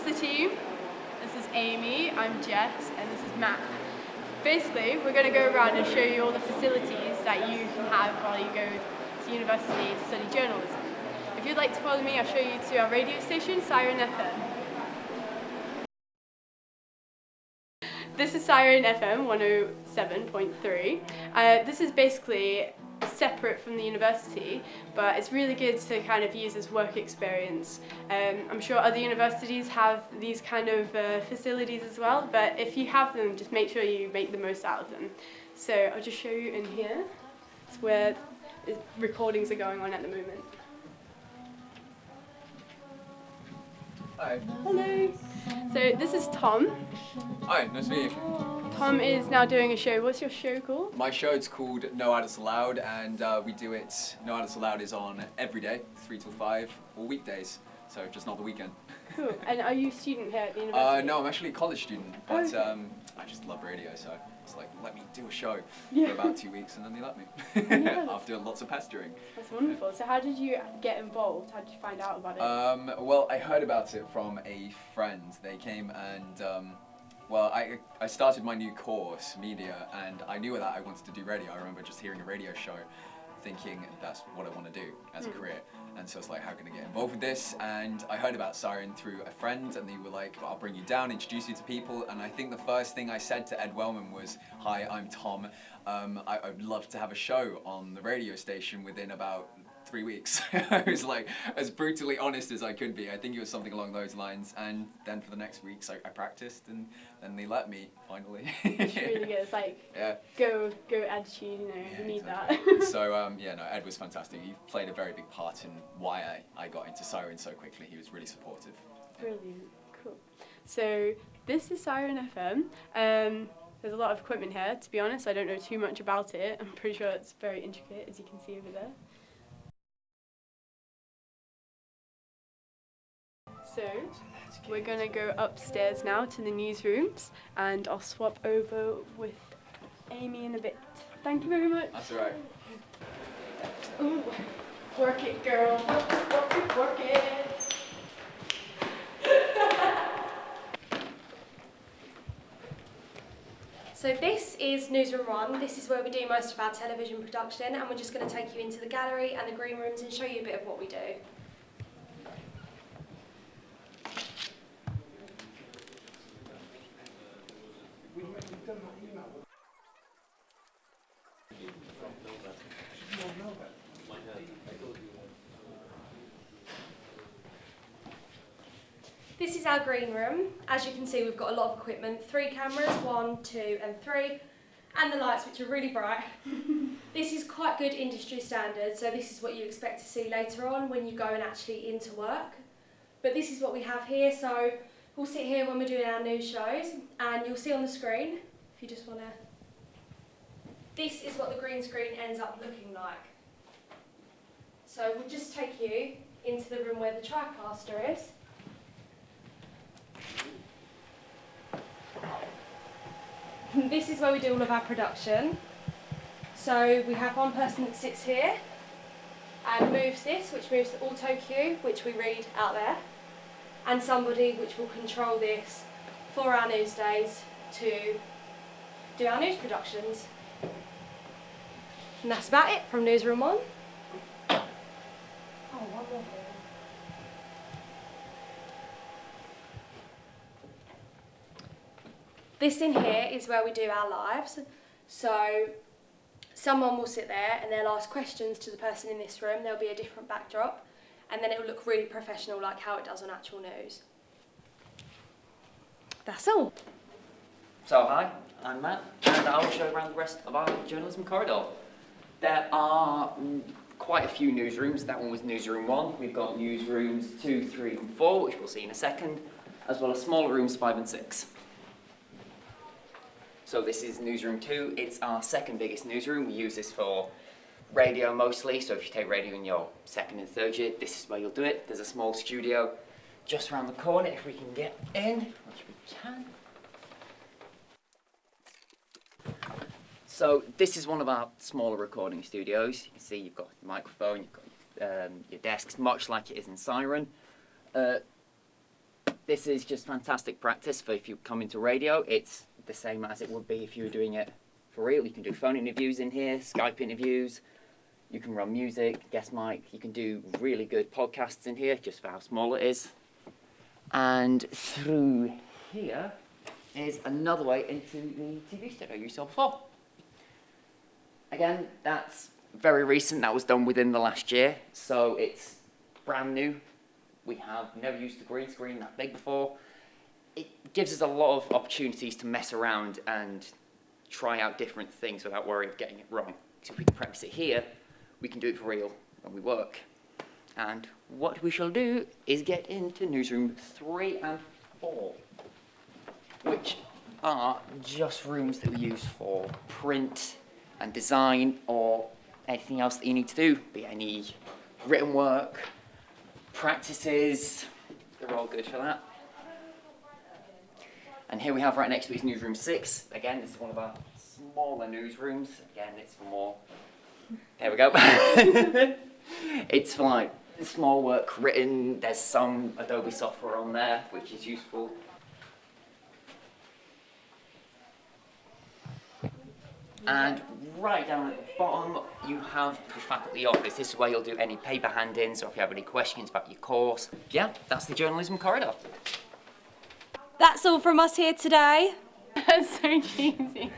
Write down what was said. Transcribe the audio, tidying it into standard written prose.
the team. This is Amy, I'm Jess, and this is Matt. Basically, we're going to go around and show you all the facilities that you can have while you go to university to study journalism. If you'd like to follow me, I'll show you to our radio station, Siren FM. This is Siren FM 107.3. This is basically separate from the university, but it's really good to kind of use as work experience. I'm sure other universities have these kind of facilities as well, but if you have them, just make sure you make the most out of them. So I'll just show you in here. It's where recordings are going on at the moment. Hi. Hello. So this is Tom. Hi, nice to meet you. Tom is now doing a show. What's your show called? My show is called No Adults Allowed, and we do it, No Adults Allowed is on every day, 3 till 5, all weekdays, so just not the weekend. Cool. And are you a student here at the university? No, I'm actually a college student, but okay. I just love radio, so it's like, let me do a show Yeah. for about 2 weeks, and then they let me. Yeah, After lots of pestering. That's wonderful. So how did you get involved? How did you find out about it? Well, I heard about it from a friend. They came and well, I started my new course, media, and I knew that I wanted to do radio. I remember just hearing a radio show, thinking that's what I want to do as a career. And so it's like, how can I get involved with this? And I heard about Siren through a friend, and they were like, I'll bring you down, introduce you to people. And I think the first thing I said to Ed Wellman was, hi, I'm Tom. I'd love to have a show on the radio station within about 3 weeks. I was like, as brutally honest as I could be. I think it was something along those lines. And then for the next weeks, I practiced, and then they let me, finally. It's really good. It's like, yeah. go attitude, you know, Yeah, you need exactly. that. So, yeah, no, Ed was fantastic. He played a very big part in why I got into Siren so quickly. He was really supportive. Brilliant. Cool. So, this is Siren FM. There's a lot of equipment here. To be honest, I don't know too much about it. I'm pretty sure it's very intricate, as you can see over there. So, we're going to go upstairs now to the newsrooms, and I'll swap over with Amy in a bit. Thank you very much. That's all right. Ooh, work it, girl. Work it, work it. So this is Newsroom 1. This is where we do most of our television production, and we're just going to take you into the gallery and the green rooms and show you a bit of what we do. This is our green room. As you can see, we've got a lot of equipment, 3 cameras, 1, 2 and 3, and the lights, which are really bright. This is quite good industry standard, so this is what you expect to see later on when you go and actually into work. But this is what we have here, so we'll sit here when we're doing our news shows, and you'll see on the screen, if you just want to, this is what the green screen ends up looking like. So we'll just take you into the room where the TriCaster is. This is where we do all of our production. So we have one person that sits here and moves this, which moves the auto cue, which we read out there, and somebody which will control this for our news days to do our news productions. And that's about it from Newsroom 1. Oh, one more thing. This in here is where we do our lives. So someone will sit there and they'll ask questions to the person in this room. There'll be a different backdrop, and then it will look really professional, like how it does on actual news. That's all. So hi, I'm Matt, and I'll show you around the rest of our journalism corridor. There are quite a few newsrooms. That one was Newsroom 1. We've got newsrooms 2, 3 and 4, which we'll see in a second, as well as smaller rooms 5 and 6. So this is Newsroom 2. It's our second biggest newsroom. We use this for radio mostly, so if you take radio in your second and third year, this is where you'll do it. There's a small studio just around the corner if we can get in, which we can. So this is one of our smaller recording studios. You can see you've got your microphone, you've got your desks, much like it is in Siren. this is just fantastic practice for if you come into radio. It's the same as it would be if you were doing it for real. You can do phone interviews in here, Skype interviews, you can run music, guest mic, you can do really good podcasts in here, just for how small it is. And through here is another way into the TV studio you saw before. Again, that's very recent, that was done within the last year, so it's brand new. We have never used the green screen that big before. It gives us a lot of opportunities to mess around and try out different things without worrying of getting it wrong. So if we can practice it here, we can do it for real when we work. And what we shall do is get into newsroom 3 and 4, which are just rooms that we use for print and design or anything else that you need to do, be it any written work, practices, they're all good for that. And here we have right next to it is newsroom 6. Again, this is one of our smaller newsrooms. Again, it's for more, there we go. It's for like small work written, there's some Adobe software on there, which is useful. And right down at the bottom, you have the faculty office. This is where you'll do any paper hand-ins or if you have any questions about your course. Yeah, that's the journalism corridor. That's all from us here today. That's so cheesy.